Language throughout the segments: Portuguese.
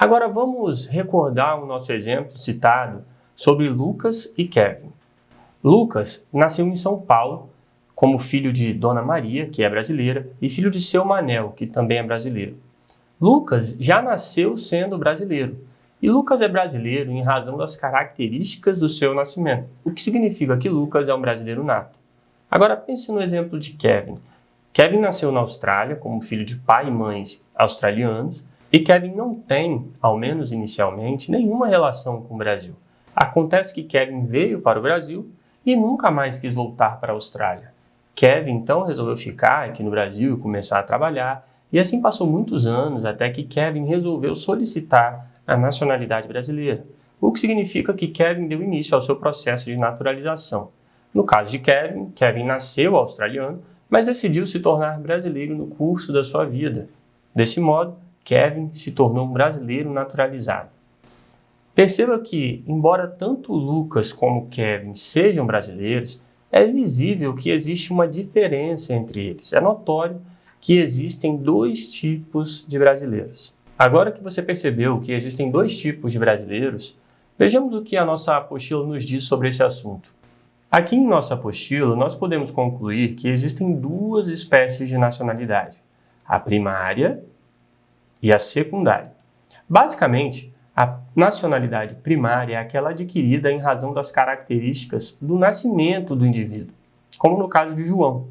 Agora vamos recordar o nosso exemplo citado sobre Lucas e Kevin. Lucas nasceu em São Paulo como filho de Dona Maria, que é brasileira, e filho de seu Manel, que também é brasileiro. Lucas já nasceu sendo brasileiro, e Lucas é brasileiro em razão das características do seu nascimento, o que significa que Lucas é um brasileiro nato. Agora pense no exemplo de Kevin. Kevin nasceu na Austrália como filho de pai e mães australianos, e Kevin não tem, ao menos inicialmente, nenhuma relação com o Brasil. Acontece que Kevin veio para o Brasil e nunca mais quis voltar para a Austrália. Kevin então resolveu ficar aqui no Brasil e começar a trabalhar, e assim passou muitos anos até que Kevin resolveu solicitar a nacionalidade brasileira, o que significa que Kevin deu início ao seu processo de naturalização. No caso de Kevin, Kevin nasceu australiano, mas decidiu se tornar brasileiro no curso da sua vida. Desse modo, Kevin se tornou um brasileiro naturalizado. Perceba que, embora tanto Lucas como Kevin sejam brasileiros, é visível que existe uma diferença entre eles. É notório que existem dois tipos de brasileiros. Agora que você percebeu que existem dois tipos de brasileiros, vejamos o que a nossa apostila nos diz sobre esse assunto. Aqui em nossa apostila, nós podemos concluir que existem duas espécies de nacionalidade, a primária e a secundária. Basicamente, a nacionalidade primária é aquela adquirida em razão das características do nascimento do indivíduo, como no caso de João.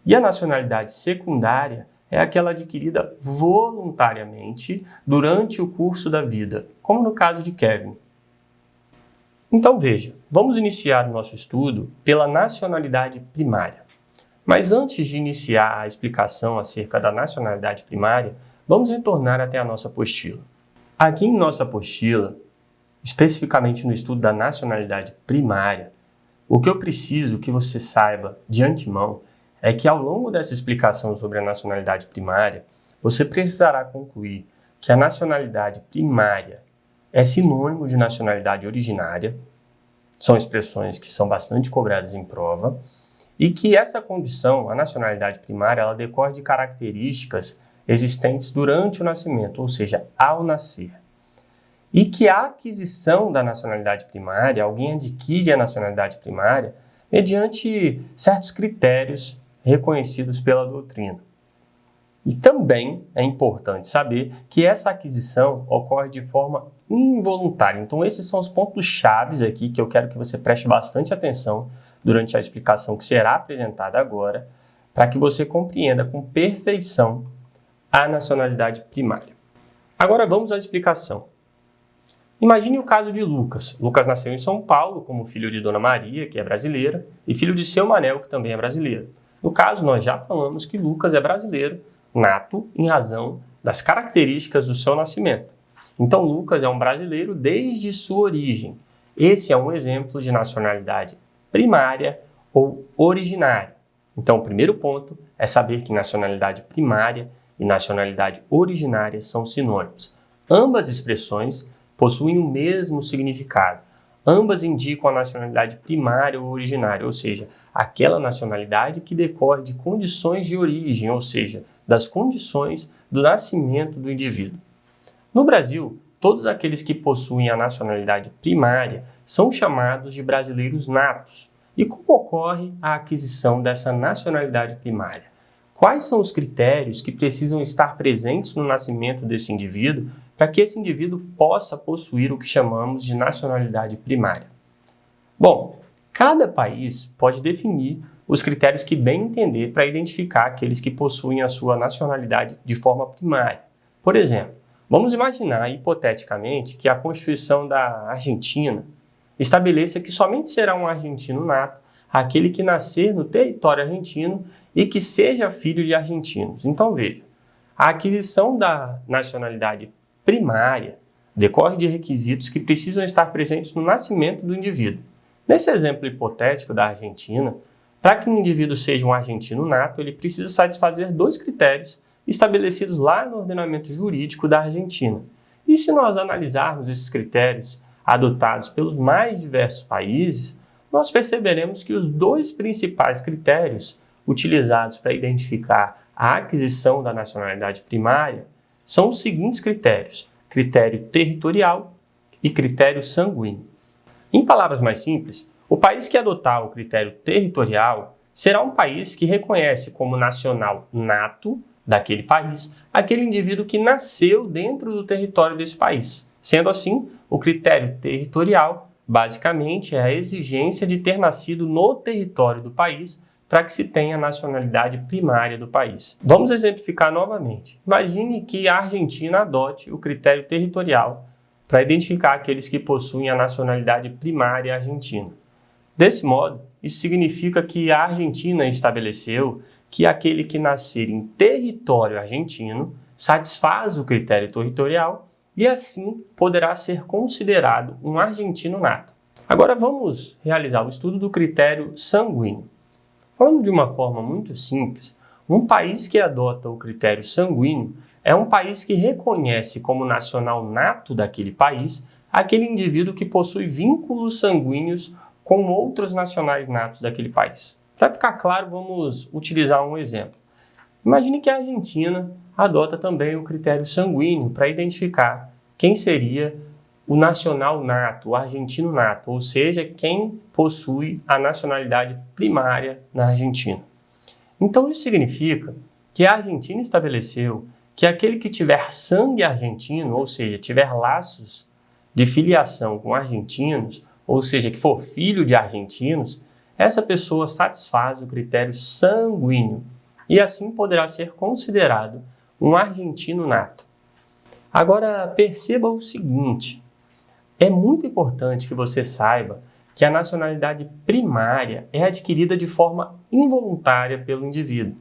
E a nacionalidade secundária é aquela adquirida voluntariamente durante o curso da vida, como no caso de Kevin. Então veja, vamos iniciar o nosso estudo pela nacionalidade primária. Mas antes de iniciar a explicação acerca da nacionalidade primária, vamos retornar até a nossa apostila. Aqui em nossa apostila, especificamente no estudo da nacionalidade primária, o que eu preciso que você saiba de antemão é que ao longo dessa explicação sobre a nacionalidade primária, você precisará concluir que a nacionalidade primária é sinônimo de nacionalidade originária, são expressões que são bastante cobradas em prova, e que essa condição, a nacionalidade primária, ela decorre de características existentes durante o nascimento, ou seja, ao nascer. E que a aquisição da nacionalidade primária, alguém adquire a nacionalidade primária mediante certos critérios reconhecidos pela doutrina. E também é importante saber que essa aquisição ocorre de forma involuntária. Então, esses são os pontos chaves aqui que eu quero que você preste bastante atenção durante a explicação que será apresentada agora, para que você compreenda com perfeição a nacionalidade primária. Agora vamos à explicação. Imagine o caso de Lucas. Lucas nasceu em São Paulo como filho de Dona Maria, que é brasileira, e filho de seu Manel, que também é brasileiro. No caso, nós já falamos que Lucas é brasileiro, nato, em razão das características do seu nascimento. Então, Lucas é um brasileiro desde sua origem. Esse é um exemplo de nacionalidade primária ou originária. Então, o primeiro ponto é saber que nacionalidade primária e nacionalidade originária são sinônimos. Ambas expressões possuem o mesmo significado. Ambas indicam a nacionalidade primária ou originária, ou seja, aquela nacionalidade que decorre de condições de origem, ou seja, das condições do nascimento do indivíduo. No Brasil, todos aqueles que possuem a nacionalidade primária são chamados de brasileiros natos. E como ocorre a aquisição dessa nacionalidade primária? Quais são os critérios que precisam estar presentes no nascimento desse indivíduo para que esse indivíduo possa possuir o que chamamos de nacionalidade primária? Bom, cada país pode definir os critérios que bem entender para identificar aqueles que possuem a sua nacionalidade de forma primária. Por exemplo, vamos imaginar hipoteticamente que a Constituição da Argentina estabeleça que somente será um argentino nato aquele que nascer no território argentino e que seja filho de argentinos. Então veja, a aquisição da nacionalidade primária decorre de requisitos que precisam estar presentes no nascimento do indivíduo. Nesse exemplo hipotético da Argentina, para que um indivíduo seja um argentino nato, ele precisa satisfazer dois critérios estabelecidos lá no ordenamento jurídico da Argentina. E se nós analisarmos esses critérios adotados pelos mais diversos países, nós perceberemos que os dois principais critérios utilizados para identificar a aquisição da nacionalidade primária são os seguintes critérios: critério territorial e critério sanguíneo. Em palavras mais simples, o país que adotar o critério territorial será um país que reconhece como nacional nato daquele país aquele indivíduo que nasceu dentro do território desse país. Sendo assim, o critério territorial, basicamente, é a exigência de ter nascido no território do país para que se tenha a nacionalidade primária do país. Vamos exemplificar novamente. Imagine que a Argentina adote o critério territorial para identificar aqueles que possuem a nacionalidade primária argentina. Desse modo, isso significa que a Argentina estabeleceu que aquele que nascer em território argentino satisfaz o critério territorial e assim poderá ser considerado um argentino nato. Agora vamos realizar o estudo do critério sanguíneo. Falando de uma forma muito simples, um país que adota o critério sanguíneo é um país que reconhece como nacional nato daquele país aquele indivíduo que possui vínculos sanguíneos com outros nacionais natos daquele país. Para ficar claro, vamos utilizar um exemplo. Imagine que a Argentina adota também o critério sanguíneo para identificar quem seria o nacional nato, o argentino nato, ou seja, quem possui a nacionalidade primária na Argentina. Então isso significa que a Argentina estabeleceu que aquele que tiver sangue argentino, ou seja, tiver laços de filiação com argentinos, ou seja, que for filho de argentinos, essa pessoa satisfaz o critério sanguíneo e assim poderá ser considerado um argentino nato. Agora perceba o seguinte, é muito importante que você saiba que a nacionalidade primária é adquirida de forma involuntária pelo indivíduo.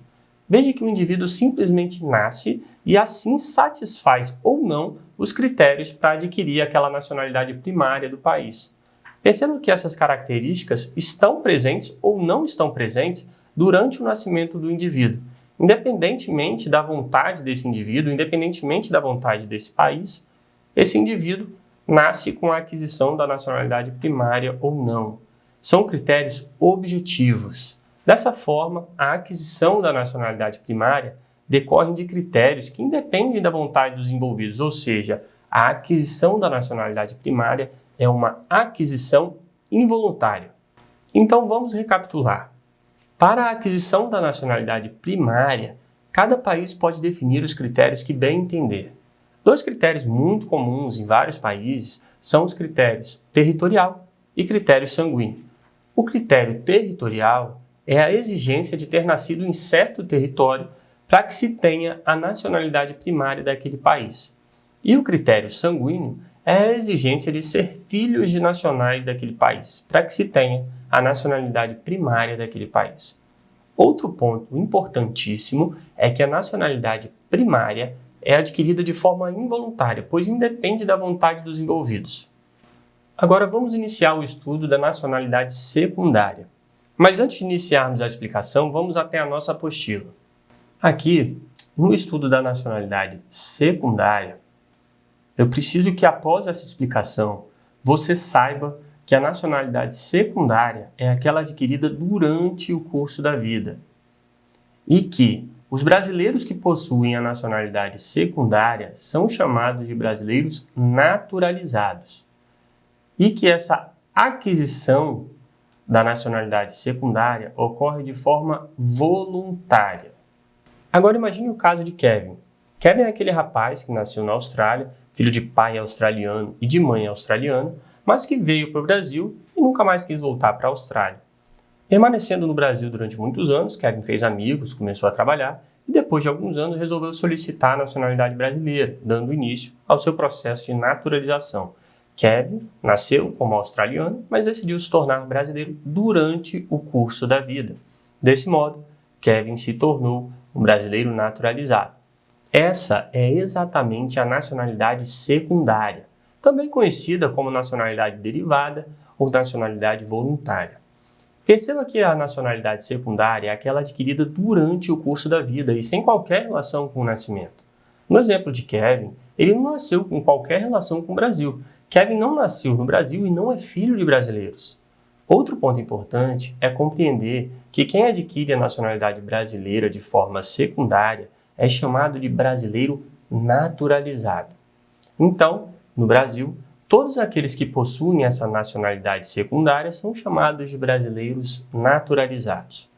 Veja que o indivíduo simplesmente nasce e assim satisfaz ou não os critérios para adquirir aquela nacionalidade primária do país. Perceba que essas características estão presentes ou não estão presentes durante o nascimento do indivíduo. Independentemente da vontade desse indivíduo, independentemente da vontade desse país, esse indivíduo nasce com a aquisição da nacionalidade primária ou não. São critérios objetivos. Dessa forma, a aquisição da nacionalidade primária decorre de critérios que independem da vontade dos envolvidos, ou seja, a aquisição da nacionalidade primária é uma aquisição involuntária. Então vamos recapitular. Para a aquisição da nacionalidade primária, cada país pode definir os critérios que bem entender. Dois critérios muito comuns em vários países são os critérios territorial e critério sanguíneo. O critério territorial é a exigência de ter nascido em certo território para que se tenha a nacionalidade primária daquele país. E o critério sanguíneo é a exigência de ser filhos de nacionais daquele país, para que se tenha a nacionalidade primária daquele país. Outro ponto importantíssimo é que a nacionalidade primária é adquirida de forma involuntária, pois independe da vontade dos envolvidos. Agora vamos iniciar o estudo da nacionalidade secundária. Mas antes de iniciarmos a explicação, vamos até a nossa apostila. Aqui, no estudo da nacionalidade secundária, eu preciso que após essa explicação, você saiba que a nacionalidade secundária é aquela adquirida durante o curso da vida e que os brasileiros que possuem a nacionalidade secundária são chamados de brasileiros naturalizados e que essa aquisição da nacionalidade secundária ocorre de forma voluntária. Agora imagine o caso de Kevin. Kevin é aquele rapaz que nasceu na Austrália, filho de pai australiano e de mãe australiana, mas que veio para o Brasil e nunca mais quis voltar para a Austrália. Permanecendo no Brasil durante muitos anos, Kevin fez amigos, começou a trabalhar e depois de alguns anos resolveu solicitar a nacionalidade brasileira, dando início ao seu processo de naturalização. Kevin nasceu como australiano, mas decidiu se tornar brasileiro durante o curso da vida. Desse modo, Kevin se tornou um brasileiro naturalizado. Essa é exatamente a nacionalidade secundária, também conhecida como nacionalidade derivada ou nacionalidade voluntária. Perceba que a nacionalidade secundária é aquela adquirida durante o curso da vida e sem qualquer relação com o nascimento. No exemplo de Kevin, ele não nasceu com qualquer relação com o Brasil. Kevin não nasceu no Brasil e não é filho de brasileiros. Outro ponto importante é compreender que quem adquire a nacionalidade brasileira de forma secundária é chamado de brasileiro naturalizado. Então, no Brasil, todos aqueles que possuem essa nacionalidade secundária são chamados de brasileiros naturalizados.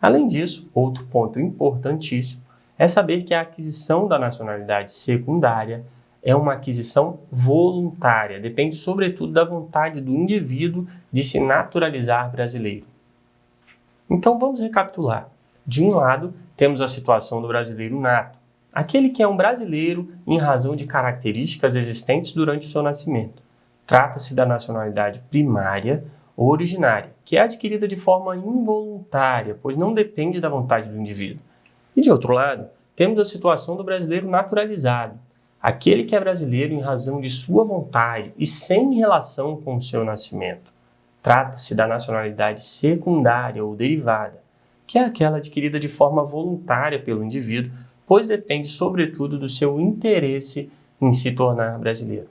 Além disso, outro ponto importantíssimo é saber que a aquisição da nacionalidade secundária é uma aquisição voluntária, depende sobretudo da vontade do indivíduo de se naturalizar brasileiro. Então vamos recapitular. De um lado, temos a situação do brasileiro nato, aquele que é um brasileiro em razão de características existentes durante o seu nascimento. Trata-se da nacionalidade primária ou originária, que é adquirida de forma involuntária, pois não depende da vontade do indivíduo. E de outro lado, temos a situação do brasileiro naturalizado, aquele que é brasileiro em razão de sua vontade e sem relação com o seu nascimento. Trata-se da nacionalidade secundária ou derivada, que é aquela adquirida de forma voluntária pelo indivíduo, pois depende sobretudo do seu interesse em se tornar brasileiro.